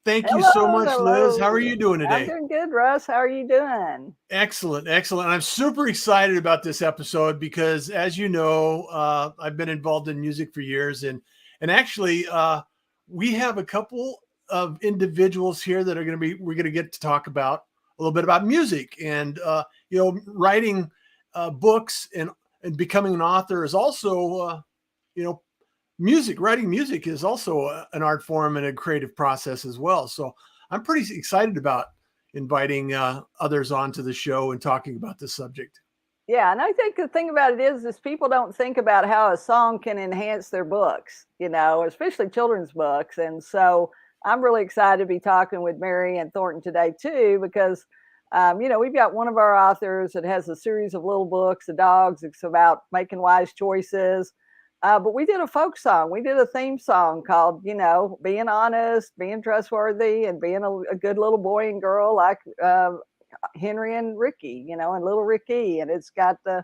Thank you so Hello, much, Liz. How hello. are you doing I'm today? doing good, Russ. How are you doing? Excellent, excellent. I'm super excited about this episode because, as you know, I've been involved in music for years, and actually, we have a couple of individuals here that are going to be we're going to get to talk about a little bit about music and writing books and becoming an author is also you know writing music is also an art form and a creative process as well. So I'm pretty excited about inviting others onto the show and talking about this subject. Yeah, and I think the thing about it is people don't think about how a song can enhance their books, especially children's books. And so I'm really excited to be talking with Mary and Thornton today too, because we've got one of our authors that has a series of little books, The Dogs. It's about making wise choices. But we did a folk song. We did a theme song called, being honest, being trustworthy, and being a good little boy and girl like Henry and Ricky, and little Ricky. And it's got the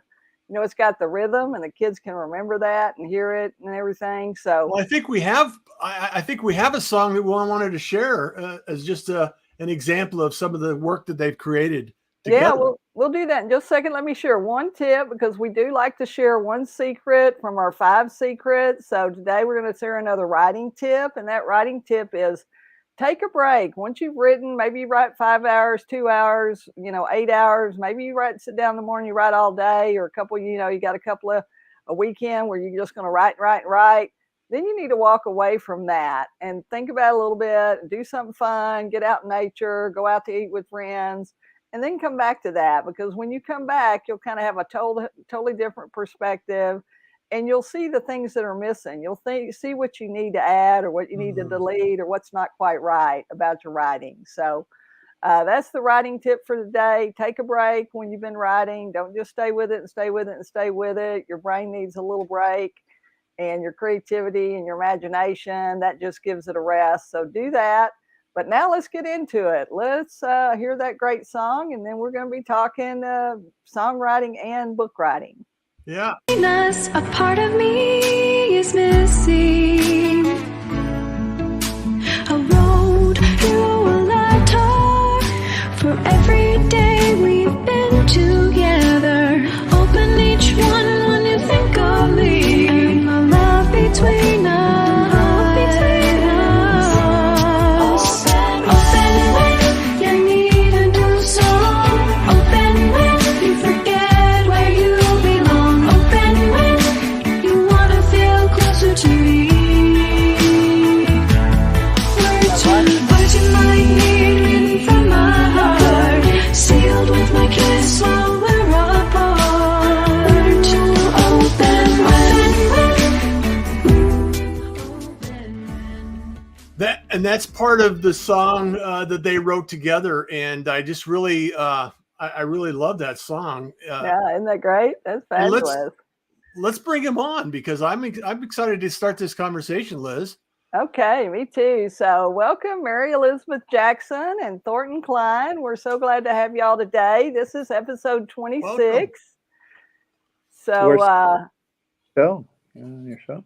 rhythm, and the kids can remember that and hear it and everything. So, well, I think we have. I think we have a song that we wanted to share as just an example of some of the work that they've created together. Yeah, we'll do that in just a second. Let me share one tip because we do like to share one secret from our 5 secrets. So today we're going to share another writing tip, and that writing tip is take a break. Once you've written, maybe you write 5 hours, 2 hours, 8 hours. Maybe you sit down in the morning, you write all day, or you got a weekend where you're just going to write. Then you need to walk away from that and think about it a little bit, do something fun, get out in nature, go out to eat with friends, and then come back to that. Because when you come back, you'll kind of have a totally different perspective, and you'll see the things that are missing. You'll see what you need to add or what you need to delete or what's not quite right about your writing. So that's the writing tip for the day. Take a break when you've been writing. Don't just stay with it and stay with it and stay with it. Your brain needs a little break, and your creativity and your imagination, that just gives it a rest. So do that. But now let's get into it. Let's hear that great song, and then we're going to be talking songwriting and book writing. Yeah. A part of me is missing. A road, a letter for every day we've been together. Open each one when you think of me. And my love between us. And that's part of the song that they wrote together, and I just really, I really love that song. Yeah, isn't that great? That's fabulous. Let's bring him on because I'm excited to start this conversation, Liz. Okay, me too. So welcome, Mary Elizabeth Jackson and Thornton Cline. We're so glad to have y'all today. This is episode 26. Welcome. So, your show.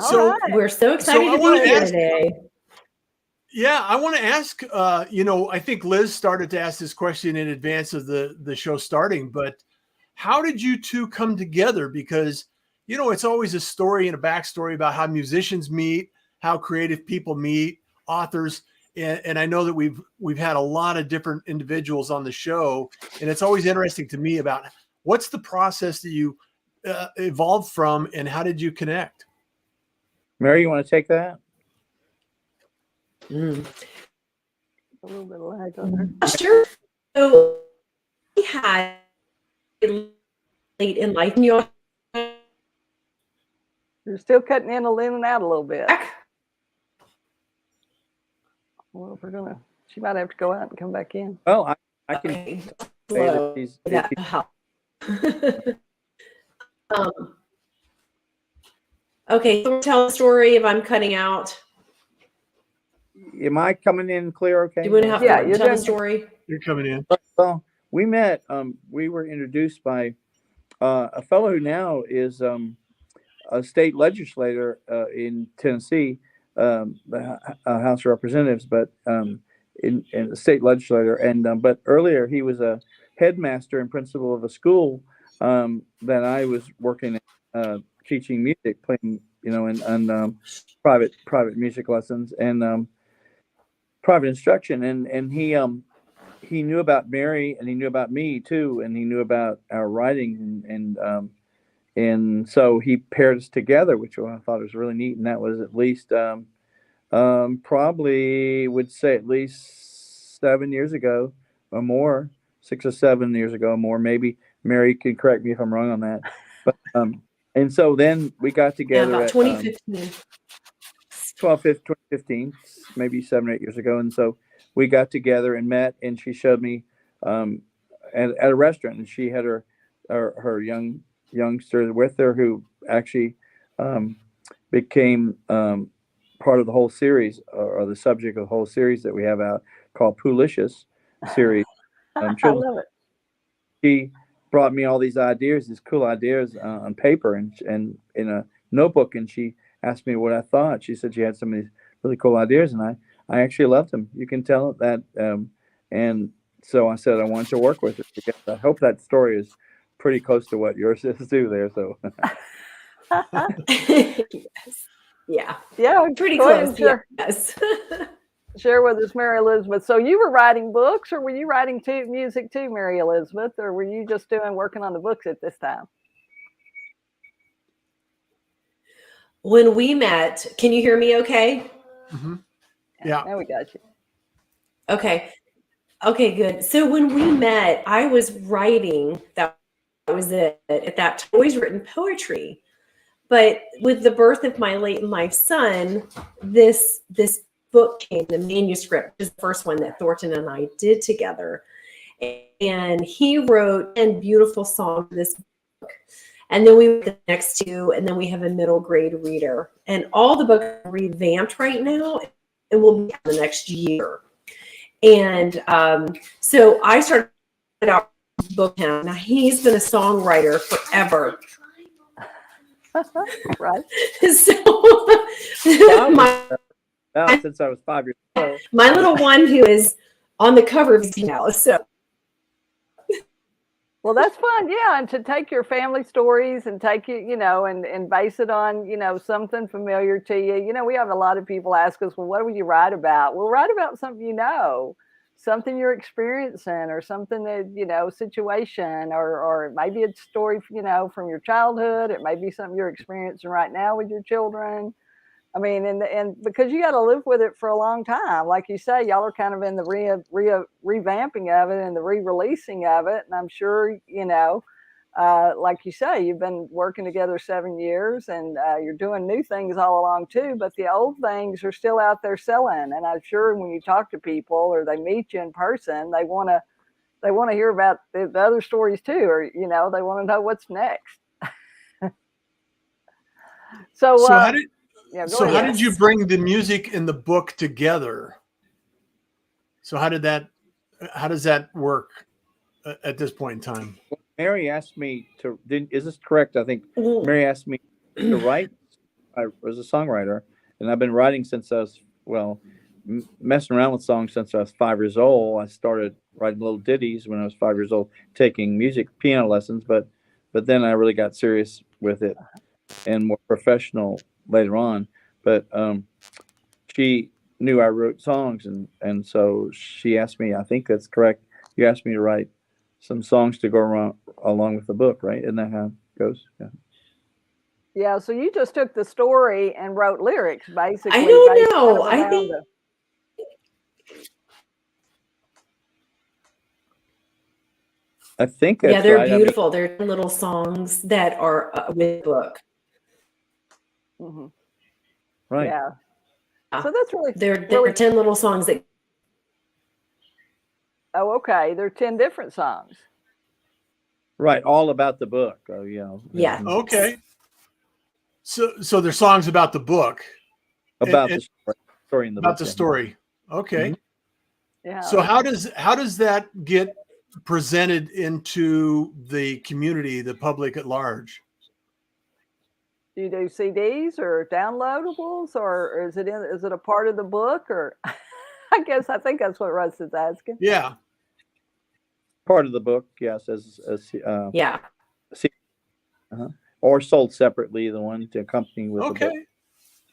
So right. We're so excited to be here today. Yeah, I want to ask, I think Liz started to ask this question in advance of the show starting, but how did you two come together? Because, it's always a story and a backstory about how musicians meet, how creative people meet, authors. And I know that we've had a lot of different individuals on the show, and it's always interesting to me about what's the process that you evolved from and how did you connect? Mary, you want to take that? A little bit of lag on her. Sure. So we had late in life. You're still cutting in and out a little bit. Well, she might have to go out and come back in. Oh, I can say that okay, so tell a story if I'm cutting out. Am I coming in clear? Okay. You wouldn't have to tell the story. You're coming in. Well, we met. We were introduced by a fellow who now is a state legislator in Tennessee, the House of Representatives, but in the state legislature. And but earlier he was a headmaster and principal of a school that I was working at, teaching music, playing, and private music lessons and private instruction. And he knew about Mary, and he knew about me too, and he knew about our writing, and so he paired us together, which I thought was really neat. And that was at least probably would say at least 7 years ago or more, 6 or 7 years ago or more. Maybe Mary can correct me if I'm wrong on that. But and so then we got together about at 2015. 2015, maybe 7 or 8 years ago. And so we got together and met, and she showed me at a restaurant, and she had her youngster with her who actually became part of the whole series, or the subject of the whole series that we have out called Poolicious series. I love it. She brought me all these ideas, these cool ideas on paper and in a notebook, and she asked me what I thought. She said she had some of these really cool ideas, and I actually loved them. You can tell that. And so I said I wanted to work with her. I hope that story is pretty close to what yours is too there. So Yes. Yeah. Yeah, Pretty go ahead and close. Yes. share with us, Mary Elizabeth. So you were writing books, or were you writing music too, Mary Elizabeth, or were you just working on the books at this time? When we met, can you hear me okay? Mhm. Yeah. Now we got you. Okay. Okay, good. So when we met, I was writing. That was it. At that time, I always written poetry. But with the birth of my late in life son, this book came, the manuscript, is the first one that Thornton and I did together. And he wrote 10 beautiful songs for this book. And then we went the next two, and then we have a middle grade reader. And all the books are revamped right now, and will be the next year. And so I started out book him. Now he's been a songwriter forever. Right. So since I was 5 years old. My little one who is on the cover of his now. So Well, that's fun. Yeah. And to take your family stories and take it, and base it on, something familiar to you. We have a lot of people ask us, well, what would you write about? Well, write about something, something you're experiencing, or something that, situation, or maybe it's a story, from your childhood. It may be something you're experiencing right now with your children. I mean, and because you got to live with it for a long time. Like you say, y'all are kind of in the revamping of it and the re-releasing of it. And I'm sure, like you say, you've been working together 7 years, and you're doing new things all along too. But the old things are still out there selling. And I'm sure when you talk to people or they meet you in person, they want to hear about the other stories too, or they want to know what's next. So how did go ahead. how did you bring the music and the book together? So how does that work at this point in time? Mary asked me to. Is this correct? I think Mary asked me to write. I was a songwriter, and I've been writing since I was messing around with songs since I was 5 years old. I started writing little ditties when I was 5 years old, taking piano lessons. But then I really got serious with it and more professional later on. But she knew I wrote songs, and so she asked me. I think that's correct. You asked me to write some songs to go along with the book, right? Isn't that how it goes? Yeah. Yeah. So you just took the story and wrote lyrics, basically. I don't know. I think. I think that's they're right. beautiful. They're little songs that are with the book. Mm-hmm. Right. Yeah. So that's really. There are 10 little songs that. Oh, okay. There are 10 different songs. Right, all about the book. Oh, yeah. Yeah. Okay. So there's songs about the book. About the story in the book. About the story. Okay. Mm-hmm. Yeah. So how does that get presented into the community, the public at large? Do you do CDs or downloadables, or is it a part of the book? Or I think that's what Russ is asking. Yeah. Part of the book, yes, Yeah. or sold separately, the one to accompany with the book. Okay.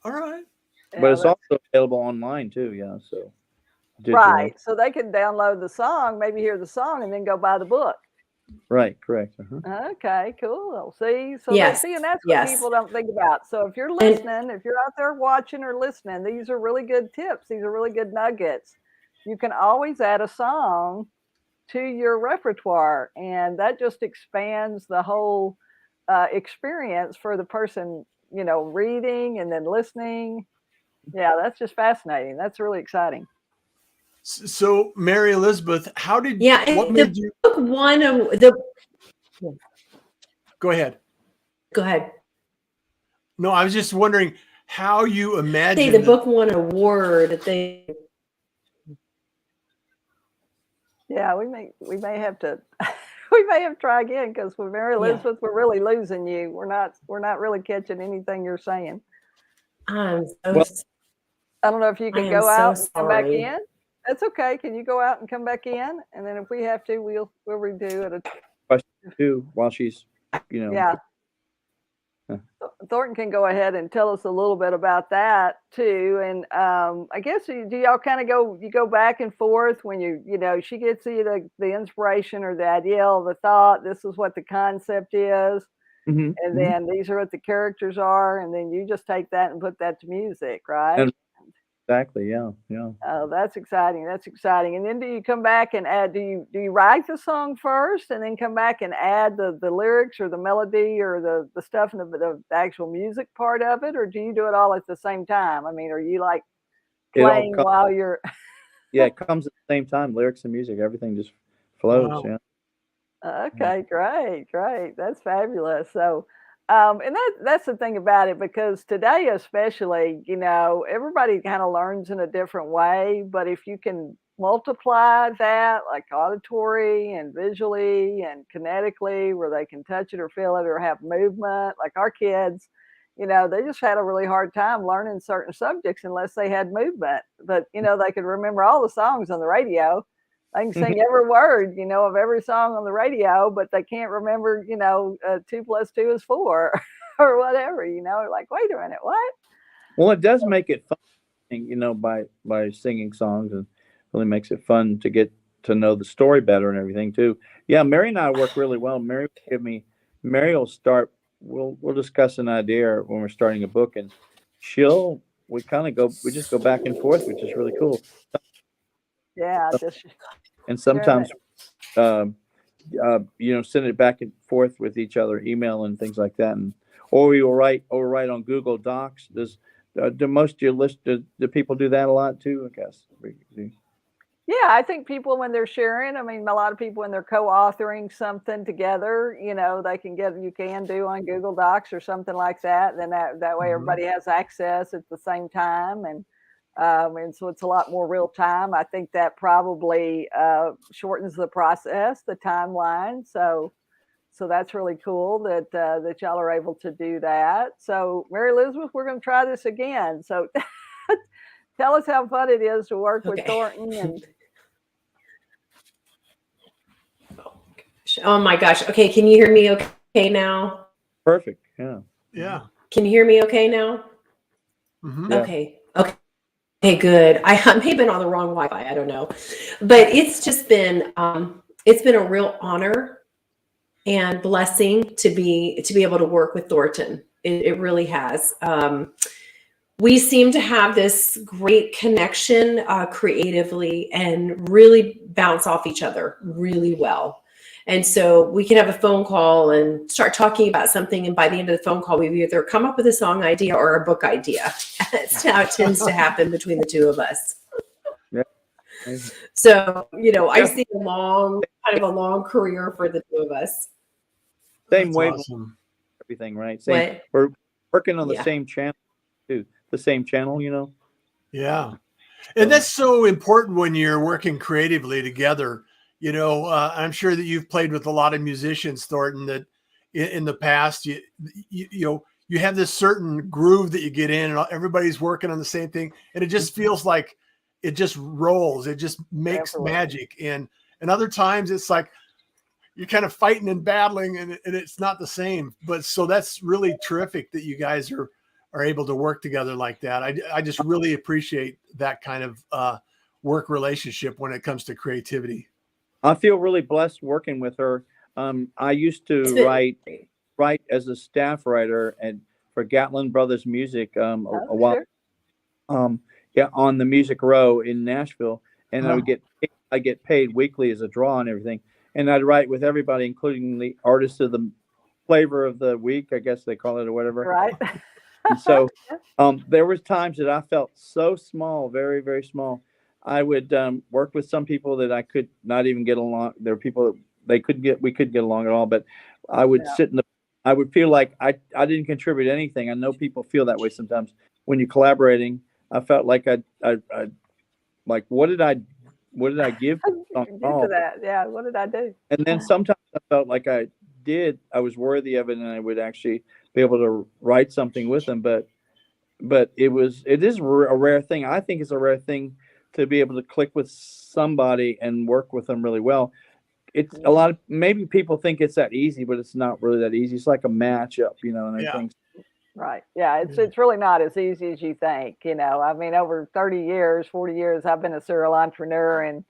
All right. But it's also available online too, yeah. So digitally. Right. So they can download the song, maybe hear the song, and then go buy the book. Right, correct. Okay, cool. See, so Yes, and that's what yes. people don't think about. So if you're listening, if you're out there watching or listening, these are really good tips. These are really good nuggets. You can always add a song to your repertoire, and that just expands the whole experience for the person, reading and then listening. Yeah, that's just fascinating. That's really exciting. So, Mary Elizabeth, how did what and made you? book one of the Go ahead. Go ahead. No, I was just wondering how you Say imagine the book won an award. Yeah, we may have to we may have to try again, because with Mary Elizabeth, we're really losing you. We're not really catching anything you're saying. I'm so Well, I don't know if you can I go am out so and come back sorry. in. That's okay. Can you go out and come back in? And then if we have to, we'll redo it. Question two, while she's, Yeah. Thornton can go ahead and tell us a little bit about that too. And I guess do y'all kind of go back and forth when she gets you the inspiration or the idea or the thought, this is what the concept is, and then these are what the characters are, and then you just take that and put that to music, right? Exactly. Yeah. Oh, that's exciting. That's exciting. And then do you come back and add, do you write the song first and then come back and add the lyrics or the melody or the stuff and the actual music part of it? Or do you do it all at the same time? I mean, are you like playing while you're... Yeah, it comes at the same time, lyrics and music, everything just flows. Wow. Yeah. Okay, great. That's fabulous. So, and that's the thing about it, because today, especially, everybody kind of learns in a different way. But if you can multiply that, like auditory and visually and kinetically, where they can touch it or feel it or have movement, like our kids, they just had a really hard time learning certain subjects unless they had movement. But, they could remember all the songs on the radio. They can sing every word, of every song on the radio, but they can't remember, 2 + 2 is 4 or whatever, like, wait a minute, what? Well, it does make it fun, by singing songs, and really makes it fun to get to know the story better and everything too. Yeah, Mary and I work really well. Mary will start, we'll discuss an idea when we're starting a book, and we just go back and forth, which is really cool. Yeah, and sometimes send it back and forth with each other, email and things like that, or we will write on Google Docs. Do most of your list, do people do that a lot too? I guess. Yeah, I think people, when they're sharing, I mean, a lot of people when they're co-authoring something together, you can do on Google Docs or something like that. Then that way everybody has access at the same time, and so it's a lot more real time. I think that probably shortens the process, the timeline. So that's really cool that y'all are able to do that. So Mary Elizabeth, we're going to try this again. So tell us how fun it is to work with Thornton. And oh my gosh. Okay, can you hear me okay now? Perfect. Yeah. Yeah. Can you hear me okay now? Mm-hmm. Okay. Okay, good. I may have been on the wrong Wi-Fi. I don't know, but it's just been a real honor and blessing to be able to work with Thornton. It really has. We seem to have this great connection creatively and really bounce off each other really well. And so we can have a phone call and start talking about something. And by the end of the phone call, we've either come up with a song idea or a book idea. That's how it tends to happen between the two of us. Yeah. So, I see a long career for the two of us. Same That's way, awesome. everything, right? We're working on the same channel too. The same channel, Yeah. And that's so important when you're working creatively together. I'm sure that you've played with a lot of musicians, Thornton, that in the past, you have this certain groove that you get in, and everybody's working on the same thing, and it just feels like it just rolls. It just makes Absolutely. magic. And other times it's like you're kind of fighting and battling, and it's not the same. But so that's really terrific that you guys are able to work together like that. I just really appreciate that kind of work relationship when it comes to creativity. I feel really blessed working with her. I used to write as a staff writer for Gatlin Brothers Music a while. Sure. Yeah, on the Music Row in Nashville, and I get paid weekly as a draw and everything. And I'd write with everybody, including the artist of the flavor of the week, I guess they call it, or whatever. Right. And so there was times that I felt so small, very, very small. I would work with some people that I could not even get along. There were people we couldn't get along at all. But I would I would feel like I didn't contribute anything. I know people feel that way sometimes when you're collaborating. I felt like I like, what did I give to that? Yeah. What did I do? And then sometimes I felt like I was worthy of it, and I would actually be able to write something with them. But it is a rare thing. I think it's a rare thing to be able to click with somebody and work with them really well. It's a lot of, maybe people think it's that easy, but it's not really that easy. It's like a matchup, and I think. Right. Yeah. It's really not as easy as you think. I mean, over 30 years, 40 years, I've been a serial entrepreneur, and,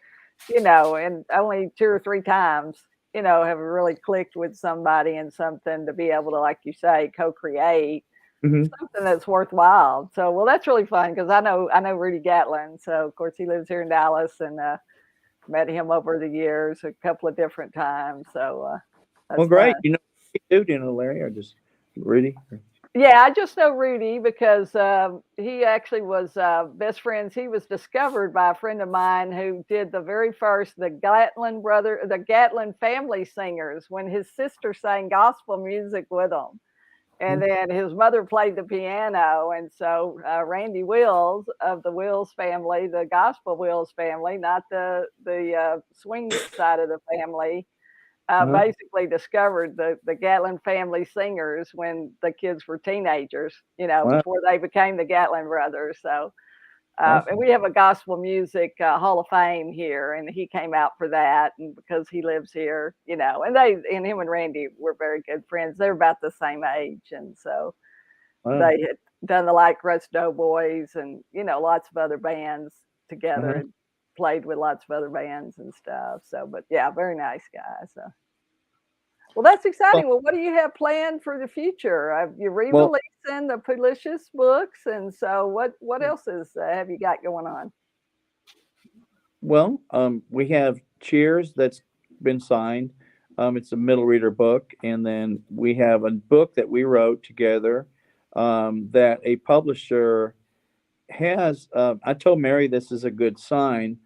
and only 2 or 3 times, have really clicked with somebody and something to be able to, like you say, co-create something that's worthwhile. So, well, that's really fun because I know Rudy Gatlin. So, of course, he lives here in Dallas, and met him over the years a couple of different times. So, well, great. Fun. Do you know Larry or just Rudy? Yeah, I just know Rudy because he actually was best friends. He was discovered by a friend of mine who did the very first, the Gatlin family singers, when his sister sang gospel music with them. And then his mother played the piano. And so Randy Wills of the Wills family, the gospel Wills family, not the swing side of the family, basically discovered the Gatlin family singers when the kids were teenagers, before they became the Gatlin brothers. So, and we have a gospel music Hall of Fame here, and he came out for that, and because he lives here, and him and Randy were very good friends. They're about the same age, and so they had done the Like Russ Doughboys and lots of other bands together. And played with lots of other bands and stuff. So, but yeah, very nice guy. So, well, that's exciting. Well, what do you have planned for the future? You're re-releasing the Policious books, and so what else have you got going on? Well, we have Cheers that's been signed. It's a middle reader book, and then we have a book that we wrote together that a publisher has. I told Mary this is a good sign.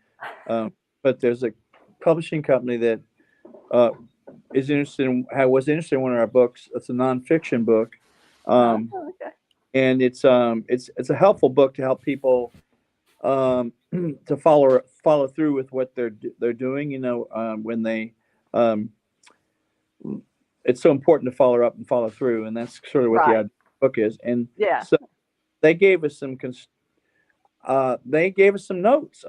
But there's a publishing company that was interested in one of our books. It's a nonfiction book, and it's a helpful book to help people to follow through with what they're doing. When they it's so important to follow up and follow through, and that's sort of what the book is. And so they gave us some notes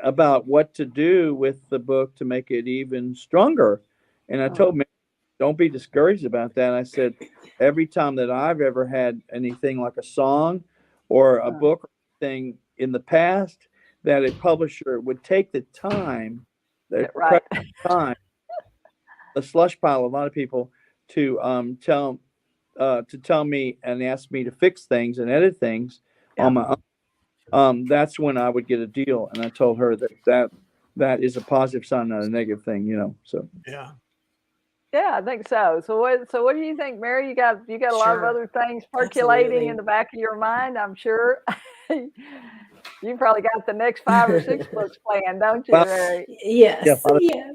about what to do with the book to make it even stronger. And I told me, don't be discouraged about that. I said, every time that I've ever had anything like a song or a book or thing in the past, that a publisher would take the time, the slush pile, a lot of people, to tell me and ask me to fix things and edit things on my own. That's when I would get a deal. And I told her that is a positive sign, not a negative thing, so. Yeah, I think so. So what do you think, Mary? You got a lot of other things percolating in the back of your mind, I'm sure. You probably got the next 5 or 6 books planned, don't you, Mary? Yes. Yes.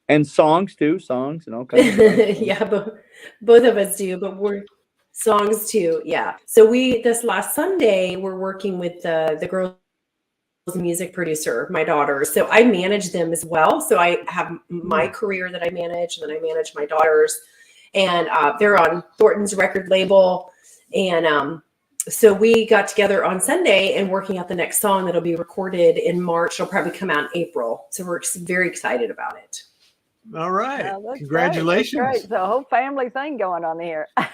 And songs and all kinds of things. Yeah, both of us do, but we're songs too. Yeah. So this last Sunday, we're working with the girls' music producer, my daughter. So I manage them as well. So I have my career that I manage, and then I manage my daughters. and they're on Thornton's record label. And so we got together on Sunday and working out the next song that'll be recorded in March. It'll probably come out in April. So we're very excited about it. All right. That's Congratulations. Great. It's a whole family thing going on here. I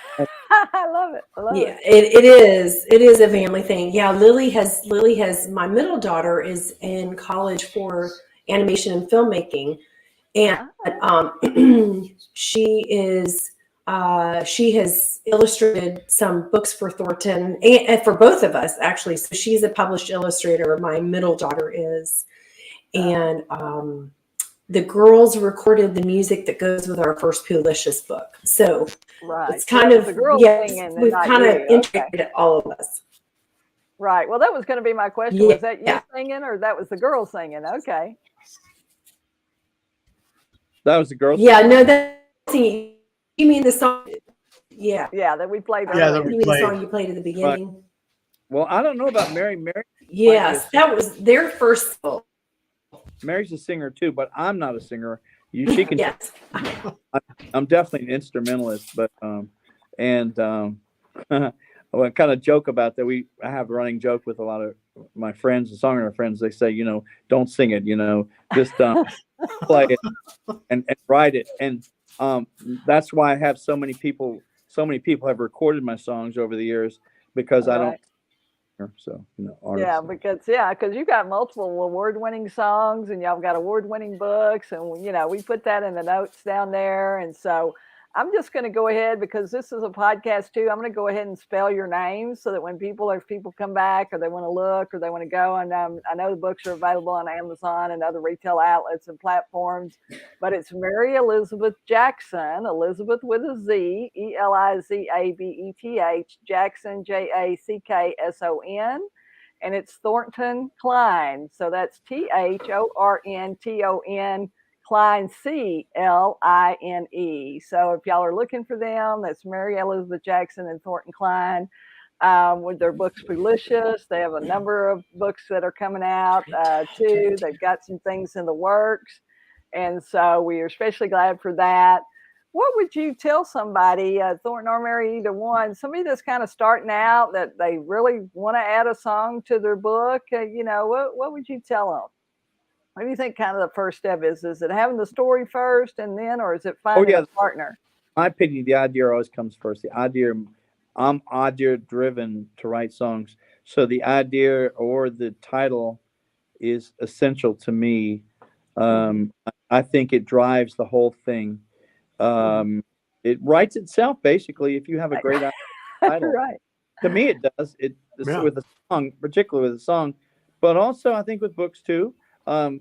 love it. I love it. It is. It is a family thing. Yeah. Lily has, my middle daughter is in college for animation and filmmaking. And she has illustrated some books for Thornton and for both of us, actually. So she's a published illustrator. My middle daughter is. And the girls recorded the music that goes with our first Pulicious book. So it's kind of, the girls singing, we've kind of integrated all of us. Right. Well, that was going to be my question. Was that you singing or that was the girls singing? Okay. That was the girls. Yeah, no, that's you mean the song? Yeah. Yeah, that we played. Yeah, that we You mean played. the song you played at the beginning? Right. Well, I don't know about Mary. Yes, that was their first song. Mary's a singer too, but I'm not a singer. She can. Yes. I'm definitely an instrumentalist, but I kind of joke about that. I have a running joke with a lot of my friends, the songwriter friends. They say, don't sing it, just play it and write it. And that's why I have so many people have recorded my songs over the years because I don't. So artists. because you got multiple award-winning songs and y'all got award-winning books, and we put that in the notes down there. And so I'm just going to go ahead, because this is a podcast too. I'm going to go ahead and spell your names so that when people come back or they want to look or they want to go, and I know the books are available on Amazon and other retail outlets and platforms, but it's Mary Elizabeth Jackson, Elizabeth with a Z, Elizabeth, Jackson, Jackson, and it's Thornton Cline. So that's Thornton Cline, Cline. So if y'all are looking for them, that's Mary Elizabeth Jackson and Thornton Cline with their books Pulicious. They have a number of books that are coming out too. They've got some things in the works. And so we are especially glad for that. What would you tell somebody, Thornton or Mary, either one, somebody that's kind of starting out that they really want to add a song to their book? What would you tell them? What do you think kind of the first step is? Is it having the story first and then, or is it finding a partner? In my opinion, the idea always comes first. I'm idea driven to write songs. So the idea or the title is essential to me. I think it drives the whole thing. It writes itself basically if you have a great title. Right. To me, it does. With a song, particularly with a song, but also I think with books too. I'm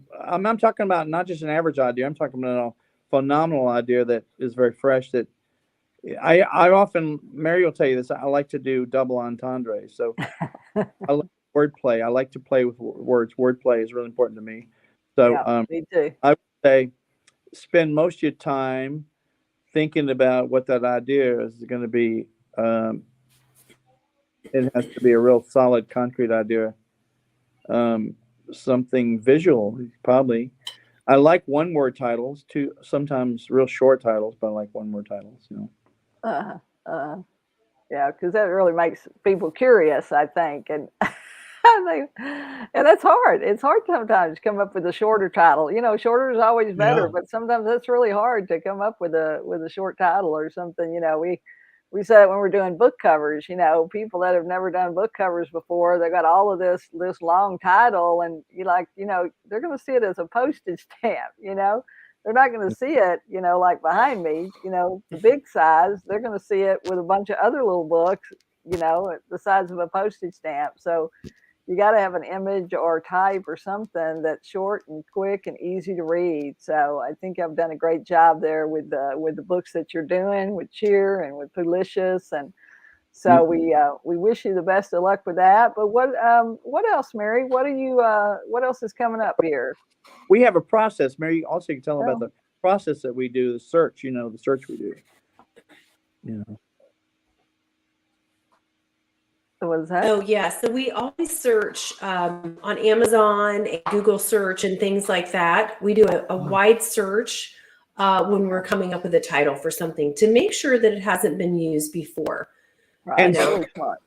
talking about not just an average idea. I'm talking about a phenomenal idea that is very fresh. That I often, Mary will tell you this. I like to do double entendre. So I like wordplay. I like to play with words. Wordplay is really important to me. So me too. I would say spend most of your time thinking about what that idea is going to be. It has to be a real solid, concrete idea. Something visual, probably. I like one-word titles too. Sometimes real short titles, but I like one-word titles. Yeah, because that really makes people curious, I think, and that's hard. It's hard sometimes to come up with a shorter title. Shorter is always better, but sometimes it's really hard to come up with a short title or something. We said it when we're doing book covers, people that have never done book covers before, they got all of this long title, and they're going to see it as a postage stamp, they're not going to see it, like behind me, the big size. They're going to see it with a bunch of other little books, the size of a postage stamp. So you got to have an image or type or something that's short and quick and easy to read. So I think I've done a great job there with the books that you're doing with Cheer and with Pulicious. And so we wish you the best of luck with that. But what else, Mary? What else is coming up here? We have a process. Mary, also you can tell about the process that we do, the search, the search we do. What is that? Oh, yeah. So we always search on Amazon and Google search and things like that. We do a wide search when we're coming up with a title for something to make sure that it hasn't been used before. Right. And Really smart.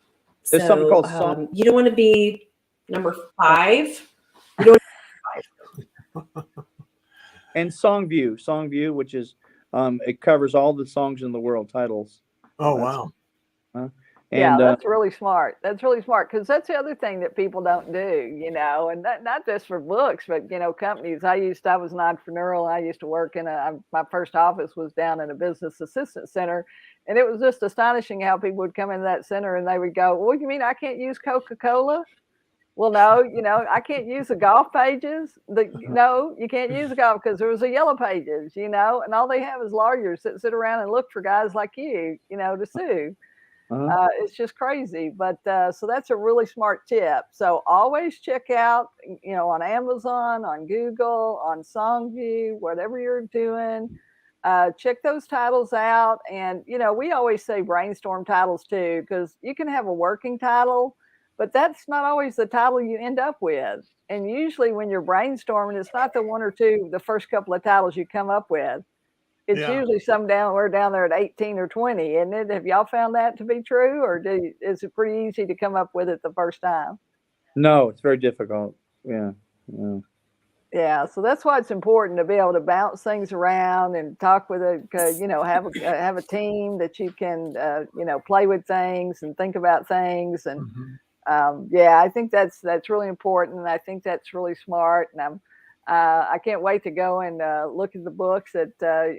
there's something called song. You don't want to be number 5. You don't And Songview, which is it covers all the songs in the world titles. Oh, wow. Yeah, And that's really smart. That's really smart because that's the other thing that people don't do, you know, and not just for books, but, you know, companies. I was an entrepreneurial. I used to work in my first office was down in a business assistance center. And it was just astonishing how people would come into that center and they would go, well, you mean I can't use Coca-Cola? Well, no, you know, I can't use the golf pages. No, you can't use the golf because there was a yellow pages, you know, and all they have is lawyers that sit around and look for guys like you know, to sue. It's just crazy. But so that's a really smart tip. So always check out, you know, on Amazon, on Google, on Songview, whatever you're doing. Check those titles out. And, you know, we always say brainstorm titles too, because you can have a working title, but that's not always the title you end up with. And usually when you're brainstorming, it's not the one or two, the first couple of titles you come up with. It's usually some we're down there at 18 or 20. And then have y'all found that to be true, or is it pretty easy to come up with it the first time? no, it's very difficult. Yeah. Yeah, so that's why it's important to be able to bounce things around and talk with you know, have a team that you can, you know, play with things and think about things. And yeah, I think that's really important. And I think that's really smart. And I can't wait to go and look at the books that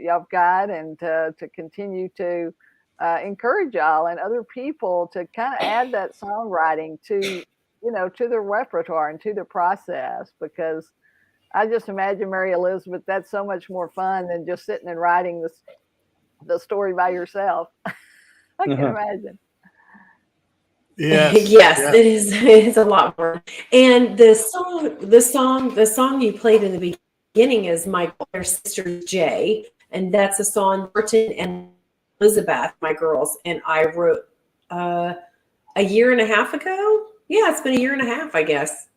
y'all got and to continue to encourage y'all and other people to kind of add that songwriting to, you know, to their repertoire and to the process, because I just imagine, Mary Elizabeth, that's so much more fun than just sitting and writing the story by yourself. I can imagine. Yes. Yes, it is. It's a lot more. And the song you played in the beginning is my sister Jay, and that's a song Thornton and Elizabeth, my girls, and I wrote a year and a half ago. Yeah, it's been a year and a half, I guess.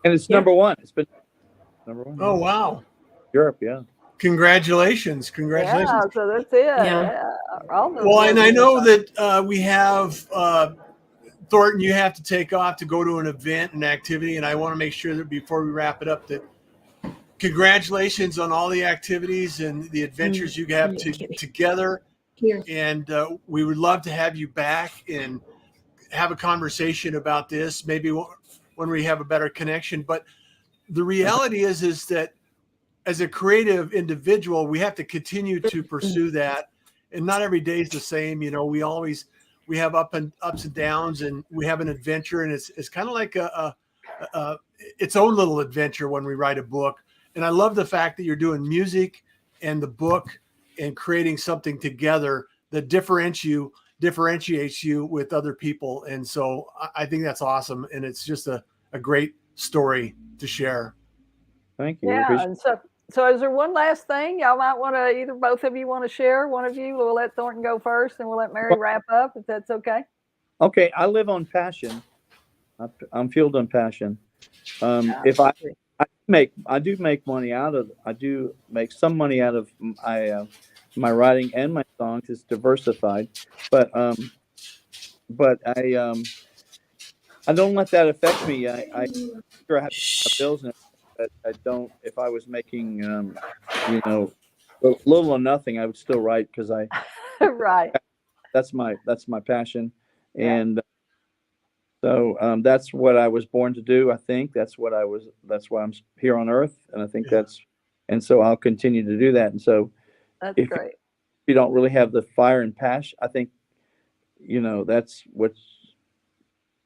And it's number one. It's been number one. Oh, wow. Europe, yeah. Congratulations. Yeah, so that's it. Yeah. Well, and I know that we have Thornton, you have to take off to go to an event and activity, and I want to make sure that before we wrap it up that congratulations on all the activities and the adventures you have together. And we would love to have you back and have a conversation about this, maybe when we have a better connection. But the reality is that as a creative individual, we have to continue to pursue that. And not every day is the same. You know, we have ups and downs, and we have an adventure, and it's kind of like its own little adventure when we write a book. And I love the fact that you're doing music and the book and creating something together that differentiates you with other people. And so I think that's awesome. And it's just a great story to share. Thank you. Yeah. And so is there one last thing y'all might want to, either both of you want to share? One of you, we'll let Thornton go first and we'll let Mary wrap up, if that's okay. Okay. I live on passion. I'm fueled on passion. If I do make money I do make some money out of my writing and my songs. It's diversified, but I don't let that affect me. I sure I have to pay my bills, and I don't. If I was making, you know, little or nothing, I would still write because Right. That's my passion, and so that's what I was born to do. I think that's why I'm here on Earth, and I think and so I'll continue to do that. And so That's if great. you don't really have the fire and passion, I think, you know, that's what's.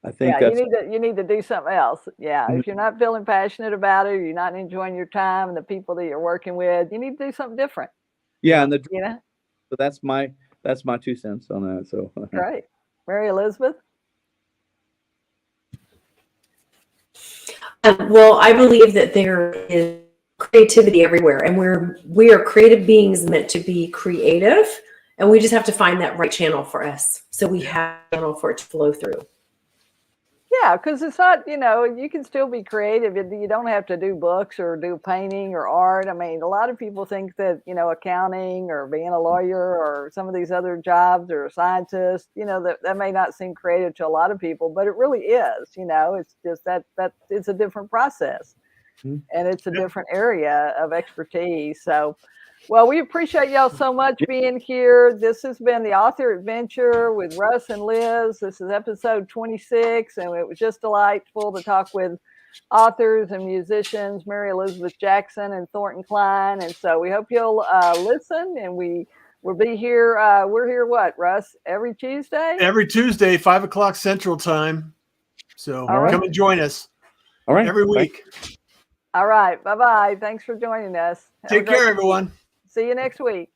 I think that's. You need to do something else. Yeah. If you're not feeling passionate about it, or you're not enjoying your time and the people that you're working with, you need to do something different. Yeah, and you know. So that's my 2 cents on that. So Great. Mary Elizabeth. Well, I believe that there is creativity everywhere, and we are creative beings meant to be creative, and we just have to find that right channel for us. So we have a channel for it to flow through. Yeah, because it's not, you can still be creative. You don't have to do books or do painting or art. I mean, a lot of people think that, accounting or being a lawyer or some of these other jobs or a scientist, that may not seem creative to a lot of people, but it really is. It's just that it's a different process and it's a different area of expertise. So, well, we appreciate y'all so much being here. This has been the Author Adventure with Russ and Liz. This is episode 26, and it was just delightful to talk with authors and musicians, Mary Elizabeth Jackson and Thornton Cline. And so we hope you'll listen, and we'll be here. We're here, what, Russ? Every Tuesday? Every Tuesday, 5 o'clock Central Time. So come and join us. All right. Every week. All right. Bye-bye. Thanks for joining us. Take care, everyone. See you next week.